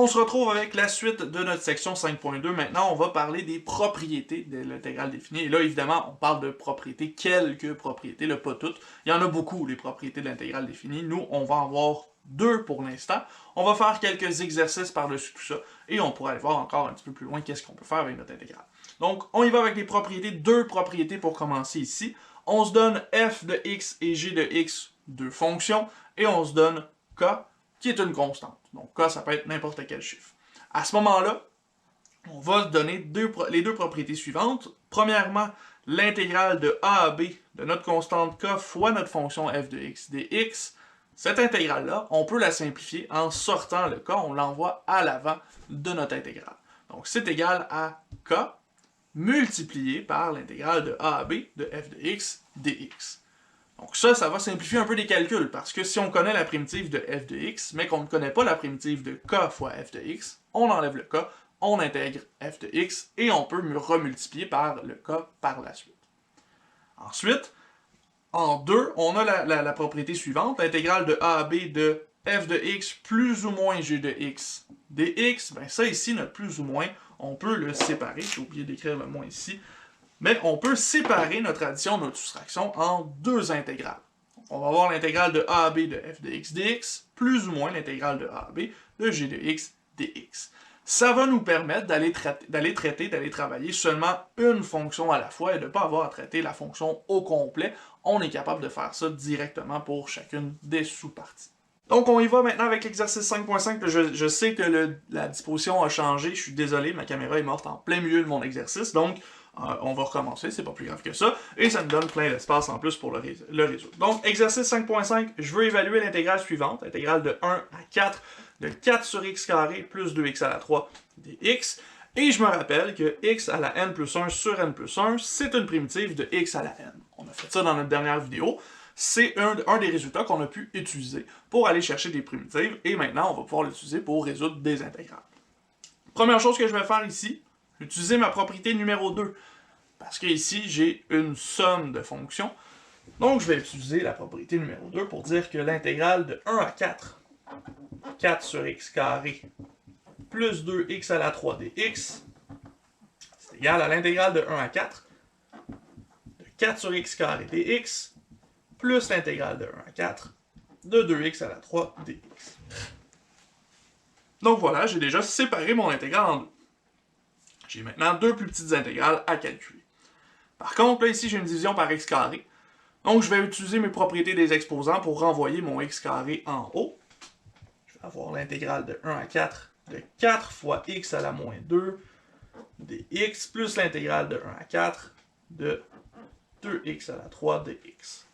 On se retrouve avec la suite de notre section 5.2. Maintenant, on va parler des propriétés de l'intégrale définie. Et là, évidemment, on parle de propriétés, quelques propriétés, là, pas toutes. Il y en a beaucoup, les propriétés de l'intégrale définie. Nous, on va en voir deux pour l'instant. On va faire quelques exercices par-dessus tout ça. Et on pourra aller voir encore un petit peu plus loin qu'est-ce qu'on peut faire avec notre intégrale. Donc, on y va avec les propriétés. Deux propriétés pour commencer ici. On se donne f de x et g de x, deux fonctions. Et on se donne k, qui est une constante. Donc k, ça peut être n'importe quel chiffre. À ce moment-là, on va se donner les deux propriétés suivantes. Premièrement, l'intégrale de a à b de notre constante k fois notre fonction f de x dx. Cette intégrale-là, on peut la simplifier en sortant le k, on l'envoie à l'avant de notre intégrale. Donc c'est égal à k multiplié par l'intégrale de a à b de f de x dx. Donc ça va simplifier un peu les calculs, parce que si on connaît la primitive de f de x, mais qu'on ne connaît pas la primitive de k fois f de x, on enlève le k, on intègre f de x, et on peut remultiplier par le k par la suite. Ensuite, en 2, on a la propriété suivante, l'intégrale de a à b de f de x plus ou moins g de x dx. Ben ça ici, notre plus ou moins, on peut le séparer, j'ai oublié d'écrire le moins ici, mais on peut séparer notre addition, notre soustraction en deux intégrales. On va avoir l'intégrale de a à b de f de x dx, plus ou moins l'intégrale de a à b de g de x dx. Ça va nous permettre d'aller travailler seulement une fonction à la fois et de ne pas avoir à traiter la fonction au complet. On est capable de faire ça directement pour chacune des sous-parties. Donc on y va maintenant avec l'exercice 5.5. Je sais que la disposition a changé, je suis désolé, ma caméra est morte en plein milieu de mon exercice, donc on va recommencer, c'est pas plus grave que ça, et ça me donne plein d'espace en plus pour le résoudre. Donc, exercice 5.5, je veux évaluer l'intégrale suivante, l'intégrale de 1 à 4, de 4 sur x carré plus 2x à la 3 dx, et je me rappelle que x à la n plus 1 sur n plus 1, c'est une primitive de x à la n. On a fait ça dans notre dernière vidéo, c'est un des résultats qu'on a pu utiliser pour aller chercher des primitives, et maintenant on va pouvoir l'utiliser pour résoudre des intégrales. Première chose que je vais faire ici, utiliser ma propriété numéro 2, parce que ici j'ai une somme de fonctions, donc je vais utiliser la propriété numéro 2 pour dire que l'intégrale de 1 à 4, 4 sur x carré plus 2x à la 3 dx, c'est égal à l'intégrale de 1 à 4, de 4 sur x carré dx, plus l'intégrale de 1 à 4, de 2x à la 3 dx. Donc voilà, j'ai déjà séparé mon intégrale en deux. J'ai maintenant deux plus petites intégrales à calculer. Par contre, là, ici, j'ai une division par x carré. Donc, je vais utiliser mes propriétés des exposants pour renvoyer mon x carré en haut. Je vais avoir l'intégrale de 1 à 4 de 4 fois x à la moins 2 dx plus l'intégrale de 1 à 4 de 2x à la 3 dx.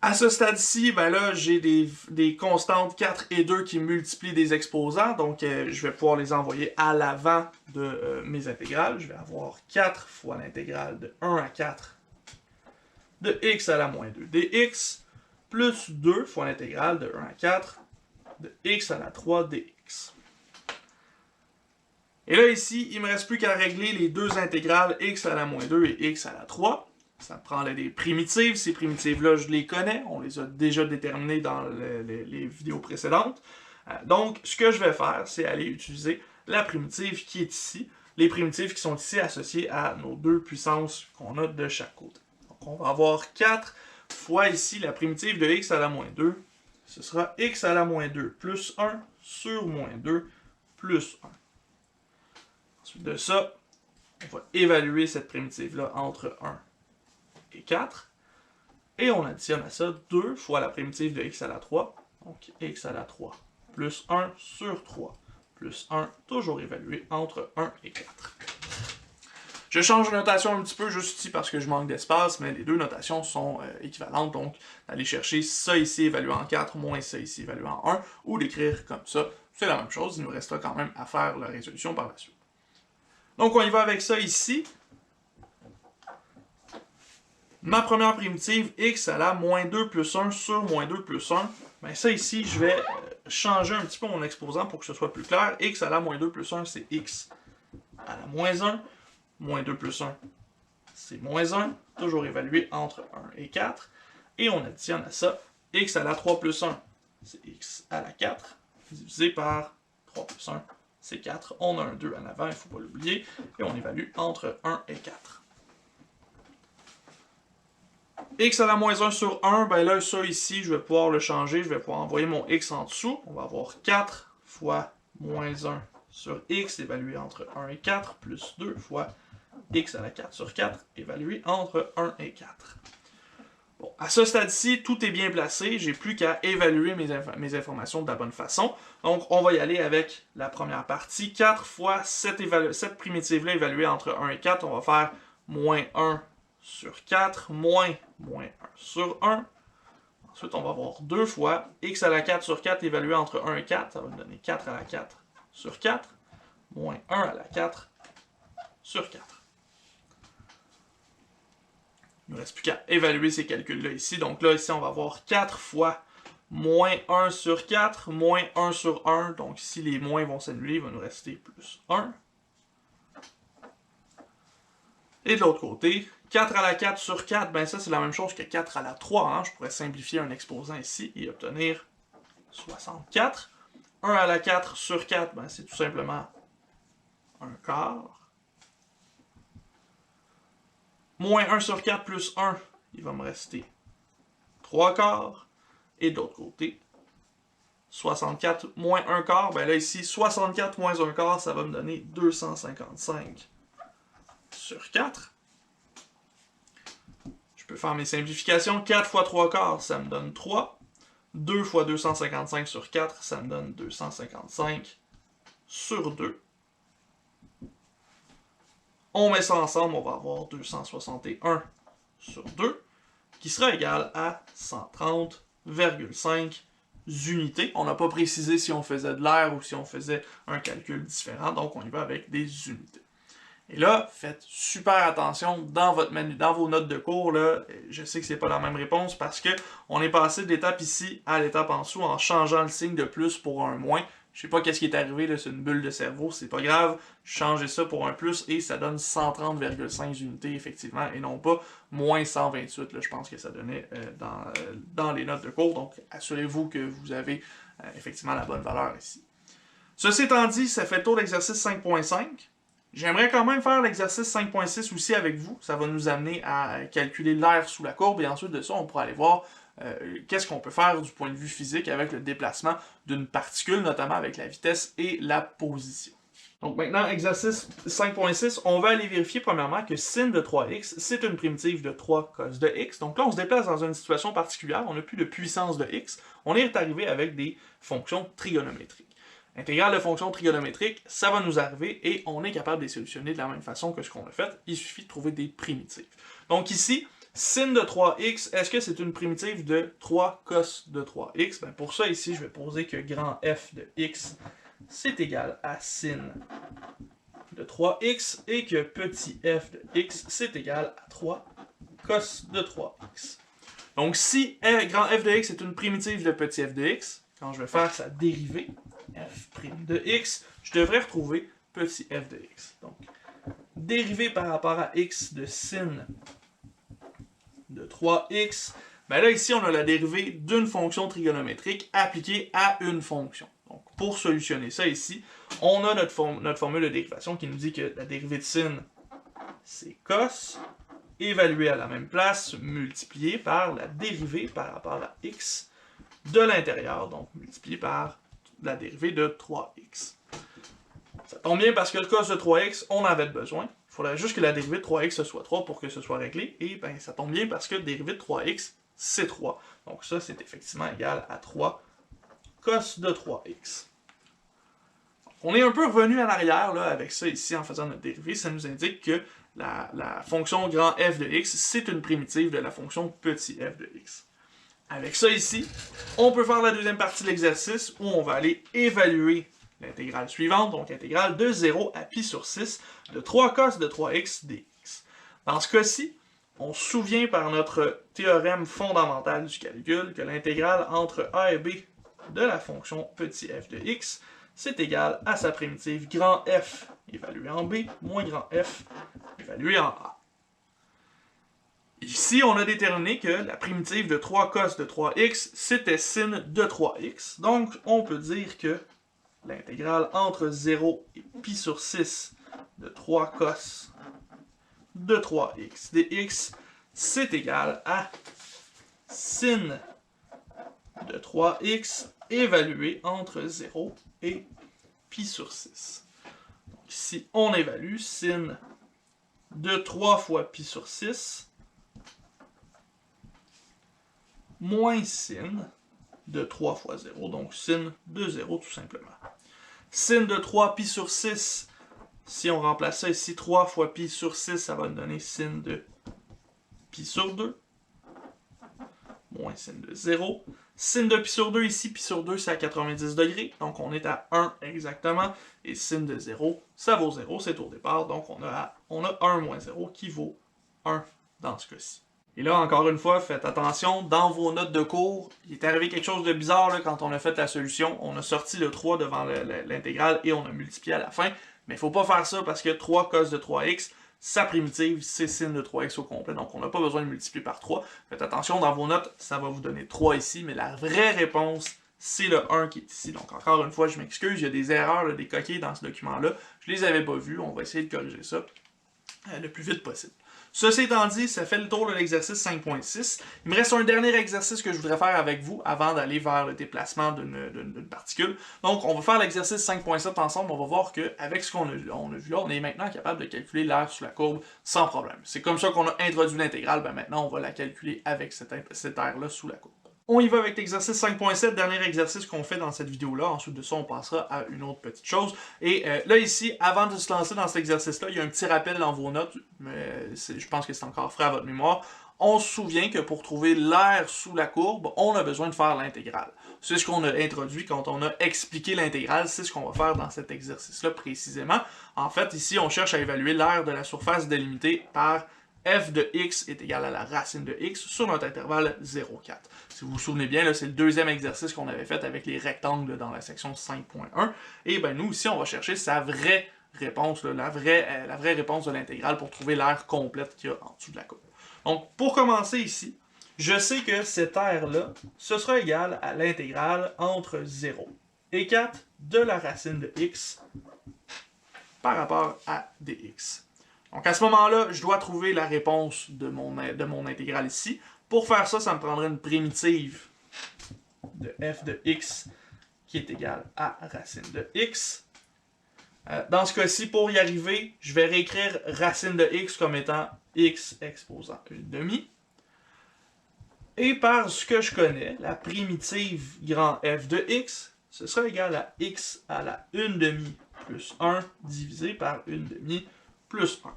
À ce stade-ci, ben là, j'ai des constantes 4 et 2 qui multiplient des exposants, donc je vais pouvoir les envoyer à l'avant de mes intégrales. Je vais avoir 4 fois l'intégrale de 1 à 4 de x à la moins 2 dx, plus 2 fois l'intégrale de 1 à 4 de x à la 3 dx. Et là, ici, il ne me reste plus qu'à régler les deux intégrales x à la moins 2 et x à la 3. Ça prend des primitives. Ces primitives-là, je les connais. On les a déjà déterminées dans les vidéos précédentes. Donc, ce que je vais faire, c'est aller utiliser la primitive qui est ici. Les primitives qui sont ici associées à nos deux puissances qu'on a de chaque côté. Donc, on va avoir 4 fois ici la primitive de x à la moins 2. Ce sera x à la moins 2 plus 1 sur moins 2 plus 1. Ensuite de ça, on va évaluer cette primitive-là entre 1 et 4. Et on additionne à ça 2 fois la primitive de x à la 3. Donc x à la 3 plus 1 sur 3 plus 1, toujours évalué entre 1 et 4. Je change de notation un petit peu juste ici parce que je manque d'espace, mais les deux notations sont équivalentes. Donc, d'aller chercher ça ici évalué en 4 moins ça ici évalué en 1, ou d'écrire comme ça, c'est la même chose. Il nous restera quand même à faire la résolution par la suite. Donc, on y va avec ça ici. Ma première primitive, x à la moins 2 plus 1 sur moins 2 plus 1, ben ça ici, je vais changer un petit peu mon exposant pour que ce soit plus clair. X à la moins 2 plus 1, c'est x à la moins 1. Moins 2 plus 1, c'est moins 1, toujours évalué entre 1 et 4. Et on additionne à ça x à la 3 plus 1, c'est x à la 4, divisé par 3 plus 1, c'est 4. On a un 2 en avant, il ne faut pas l'oublier. Et on évalue entre 1 et 4. X à la moins 1 sur 1, ben là, ça ici, je vais pouvoir le changer. Je vais pouvoir envoyer mon X en dessous. On va avoir 4 fois moins 1 sur X, évalué entre 1 et 4, plus 2 fois X à la 4 sur 4, évalué entre 1 et 4. Bon, à ce stade-ci, tout est bien placé. J'ai plus qu'à évaluer mes informations de la bonne façon. Donc, on va y aller avec la première partie. 4 fois cette primitive-là évaluée entre 1 et 4, on va faire moins 1 sur 4, moins 1 sur 1. Ensuite, on va avoir 2 fois x à la 4 sur 4 évalué entre 1 et 4. Ça va me donner 4 à la 4 sur 4, moins 1 à la 4 sur 4. Il ne nous reste plus qu'à évaluer ces calculs-là ici. Donc là, ici, on va avoir 4 fois moins 1 sur 4, moins 1 sur 1. Donc ici, les moins vont s'annuler, il va nous rester plus 1. Et de l'autre côté, 4 à la 4 sur 4, ben ça c'est la même chose que 4 à la 3. Hein? Je pourrais simplifier un exposant ici et obtenir 64. 1 à la 4 sur 4, ben c'est tout simplement un quart. Moins 1 sur 4 plus 1, il va me rester 3 quarts. Et de l'autre côté, 64 moins 1 quart, ben là ici, 64 moins 1 quart, ça va me donner 255 sur 4. Je peux faire mes simplifications. 4 fois 3 quarts, ça me donne 3. 2 fois 255 sur 4, ça me donne 255 sur 2. On met ça ensemble, on va avoir 261 sur 2, qui sera égal à 130,5 unités. On n'a pas précisé si on faisait de l'air ou si on faisait un calcul différent, donc on y va avec des unités. Et là, faites super attention dans votre menu, dans vos notes de cours, là, je sais que c'est pas la même réponse parce que on est passé de l'étape ici à l'étape en dessous en changeant le signe de plus pour un moins. Je sais pas qu'est-ce qui est arrivé, là, c'est une bulle de cerveau, c'est pas grave. Changez ça pour un plus et ça donne 130,5 unités, effectivement, et non pas moins 128, là, je pense que ça donnait dans les notes de cours. Donc, assurez-vous que vous avez effectivement la bonne valeur ici. Ceci étant dit, ça fait le tour de l'exercice 5.5. J'aimerais quand même faire l'exercice 5.6 aussi avec vous. Ça va nous amener à calculer l'air sous la courbe et ensuite de ça, on pourra aller voir qu'est-ce qu'on peut faire du point de vue physique avec le déplacement d'une particule, notamment avec la vitesse et la position. Donc maintenant, exercice 5.6, on va aller vérifier premièrement que sin de 3x, c'est une primitive de 3 cos de x. Donc là, on se déplace dans une situation particulière, on n'a plus de puissance de x, on est arrivé avec des fonctions trigonométriques. Intégrale de fonctions trigonométriques, ça va nous arriver et on est capable de les solutionner de la même façon que ce qu'on a fait. Il suffit de trouver des primitives. Donc ici, sin de 3x, est-ce que c'est une primitive de 3 cos de 3x? Ben pour ça, ici, je vais poser que grand f de x, c'est égal à sin de 3x et que petit f de x, c'est égal à 3 cos de 3x. Donc si grand f de x est une primitive de petit f de x, quand je vais faire sa dérivée, f' de x, je devrais retrouver petit f de x. Donc, dérivée par rapport à x de sin de 3x, ben là ici on a la dérivée d'une fonction trigonométrique appliquée à une fonction. Donc, pour solutionner ça ici, on a notre formule de dérivation qui nous dit que la dérivée de sin, c'est cos, évaluée à la même place, multipliée par la dérivée par rapport à x de l'intérieur, donc multipliée par la dérivée de 3x. Ça tombe bien parce que le cos de 3x, on avait besoin. Il faudrait juste que la dérivée de 3x soit 3 pour que ce soit réglé. Et ben ça tombe bien parce que la dérivée de 3x, c'est 3. Donc ça, c'est effectivement égal à 3 cos de 3x. On est un peu revenu en arrière là, avec ça ici en faisant notre dérivée. Ça nous indique que la fonction grand f de x, c'est une primitive de la fonction petit f de x. Avec ça ici, on peut faire la deuxième partie de l'exercice où on va aller évaluer l'intégrale suivante, donc l'intégrale de 0 à pi sur 6 de 3 cos de 3x dx. Dans ce cas-ci, on se souvient par notre théorème fondamental du calcul que l'intégrale entre a et b de la fonction petit f de x, c'est égal à sa primitive grand f évalué en b moins grand f évalué en a. Ici, on a déterminé que la primitive de 3 cos de 3x, c'était sin de 3x. Donc, on peut dire que l'intégrale entre 0 et pi sur 6 de 3 cos de 3x dx, c'est égal à sin de 3x évalué entre 0 et pi sur 6. Donc ici, on évalue sin de 3 fois pi sur 6 moins sin de 3 fois 0, donc sin de 0 tout simplement. Sin de 3 pi sur 6, si on remplace ça ici, 3 fois pi sur 6, ça va nous donner sin de pi sur 2, moins sin de 0. Sin de pi sur 2 ici, pi sur 2 c'est à 90 degrés, donc on est à 1 exactement, et sin de 0, ça vaut 0, c'est au départ, donc on a 1 moins 0 qui vaut 1 dans ce cas-ci. Et là, encore une fois, faites attention, dans vos notes de cours, il est arrivé quelque chose de bizarre là, quand on a fait la solution. On a sorti le 3 devant l'intégrale et on a multiplié à la fin. Mais il ne faut pas faire ça parce que 3 cos de 3x, sa primitive, c'est sin de 3x au complet. Donc on n'a pas besoin de multiplier par 3. Faites attention, dans vos notes, ça va vous donner 3 ici, mais la vraie réponse, c'est le 1 qui est ici. Donc encore une fois, je m'excuse, il y a des erreurs, là, des coquilles dans ce document-là. Je ne les avais pas vues, on va essayer de corriger ça le plus vite possible. Ceci étant dit, ça fait le tour de l'exercice 5.6. Il me reste un dernier exercice que je voudrais faire avec vous avant d'aller vers le déplacement d'une particule. Donc, on va faire l'exercice 5.7 ensemble. On va voir qu'avec ce qu'on a vu là, on est maintenant capable de calculer l'aire sous la courbe sans problème. C'est comme ça qu'on a introduit l'intégrale. Ben maintenant, on va la calculer avec cette aire-là sous la courbe. On y va avec l'exercice 5.7, dernier exercice qu'on fait dans cette vidéo-là. Ensuite de ça, on passera à une autre petite chose. Et là, ici, avant de se lancer dans cet exercice-là, il y a un petit rappel dans vos notes, mais je pense que c'est encore frais à votre mémoire. On se souvient que pour trouver l'aire sous la courbe, on a besoin de faire l'intégrale. C'est ce qu'on a introduit quand on a expliqué l'intégrale, c'est ce qu'on va faire dans cet exercice-là précisément. En fait, ici, on cherche à évaluer l'aire de la surface délimitée par f de x est égal à la racine de x sur notre intervalle 0,4. Si vous vous souvenez bien, c'est le deuxième exercice qu'on avait fait avec les rectangles dans la section 5.1. Et ben nous, ici, on va chercher sa vraie réponse, là, la vraie réponse de l'intégrale pour trouver l'aire complète qu'il y a en dessous de la courbe. Donc, pour commencer ici, je sais que cette aire-là, ce sera égal à l'intégrale entre 0 et 4 de la racine de x par rapport à dx. Donc à ce moment-là, je dois trouver la réponse de mon intégrale ici. Pour faire ça, ça me prendrait une primitive de f de x qui est égale à racine de x. Dans ce cas-ci, pour y arriver, je vais réécrire racine de x comme étant x exposant 1,5. Et par ce que je connais, la primitive grand f de x, ce sera égal à x à la 1,5 plus 1 divisé par 1,5 plus 1.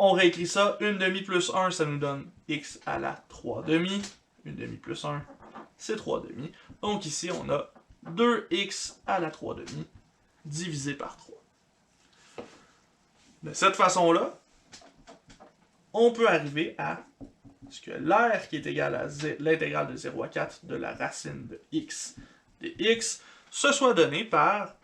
On réécrit ça, 1,5 plus 1, ça nous donne x à la 3,5. 1,5 plus 1, c'est 3,5. Donc ici, on a 2x à la 3,5 divisé par 3. De cette façon-là, on peut arriver à ce que l'aire qui est égale à l'intégrale de 0 à 4 de la racine de x dx, se soit donné par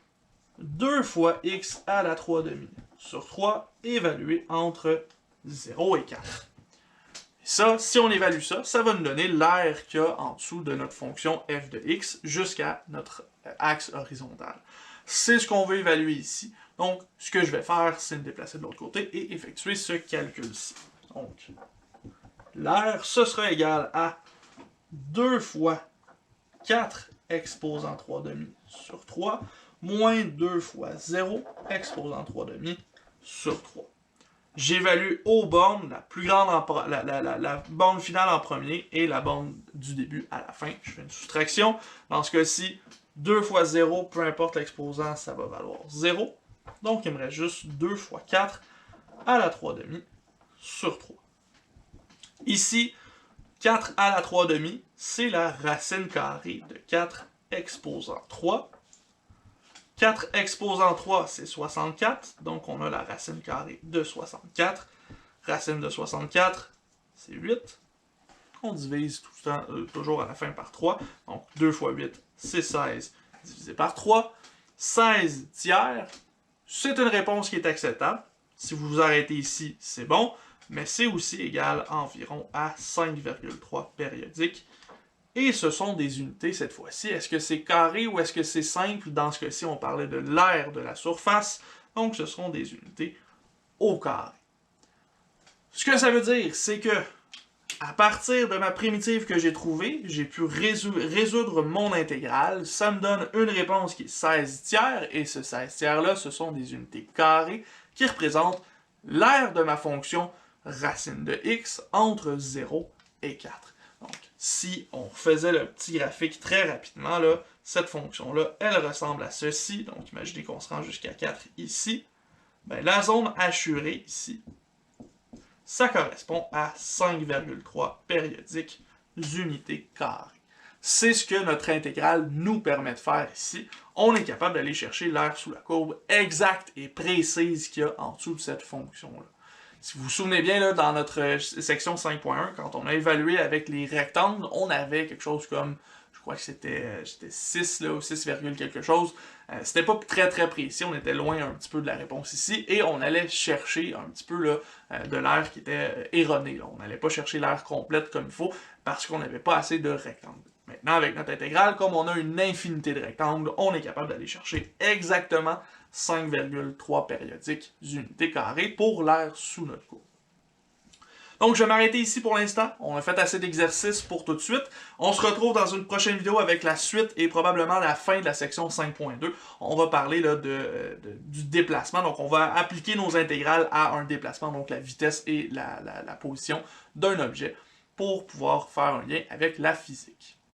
2 fois x à la 3,5 sur 3 évalué entre 0 et 4. Et ça, si on évalue ça, ça va nous donner l'aire qu'il y a en dessous de notre fonction f de x jusqu'à notre axe horizontal. C'est ce qu'on veut évaluer ici. Donc, ce que je vais faire, c'est me déplacer de l'autre côté et effectuer ce calcul-ci. Donc, l'aire, ce sera égal à 2 fois 4 exposant 3,5 sur 3, moins 2 fois 0 exposant 3,5 sur 3. J'évalue aux bornes, la borne finale en premier et la borne du début à la fin. Je fais une soustraction. Dans ce cas-ci, 2 fois 0, peu importe l'exposant, ça va valoir 0. Donc, il me reste juste 2 fois 4 à la 3,5 sur 3. Ici, 4 à la 3,5, c'est la racine carrée de 4 exposant 3. 4 exposant 3, c'est 64, donc on a la racine carrée de 64. Racine de 64, c'est 8. On divise tout le temps, toujours à la fin par 3. Donc 2 fois 8, c'est 16 divisé par 3. 16 tiers, c'est une réponse qui est acceptable. Si vous vous arrêtez ici, c'est bon. mais c'est aussi égal environ à 5,3 périodiques. Et ce sont des unités cette fois-ci. Est-ce que c'est carré ou est-ce que c'est simple? Dans ce cas-ci, on parlait de l'aire de la surface, donc ce seront des unités au carré. Ce que ça veut dire, c'est que à partir de ma primitive que j'ai trouvée, j'ai pu résoudre mon intégrale. Ça me donne une réponse qui est 16 tiers, et ce 16 tiers-là, ce sont des unités carrées qui représentent l'aire de ma fonction racine de x entre 0 et 4. Donc, si on faisait le petit graphique très rapidement, là, cette fonction-là, elle ressemble à ceci. Donc, imaginez qu'on se rend jusqu'à 4 ici. Ben, la zone assurée ici, ça correspond à 5,3 périodiques unités carrées. C'est ce que notre intégrale nous permet de faire ici. On est capable d'aller chercher l'aire sous la courbe exacte et précise qu'il y a en dessous de cette fonction-là. Si vous vous souvenez bien, là, dans notre section 5.1, quand on a évalué avec les rectangles, on avait quelque chose comme, je crois que c'était 6 là, ou 6, quelque chose. C'était pas très très précis, on était loin un petit peu de la réponse ici, et on allait chercher un petit peu là, de l'aire qui était erroné. On n'allait pas chercher l'aire complète comme il faut, parce qu'on n'avait pas assez de rectangles. Maintenant, avec notre intégrale, comme on a une infinité de rectangles, on est capable d'aller chercher exactement 5,3 périodiques unités carrées pour l'aire sous notre courbe. Donc, je vais m'arrêter ici pour l'instant. On a fait assez d'exercices pour tout de suite. On se retrouve dans une prochaine vidéo avec la suite et probablement la fin de la section 5.2. On va parler là, du déplacement. Donc, on va appliquer nos intégrales à un déplacement, donc la vitesse et la position d'un objet, pour pouvoir faire un lien avec la physique.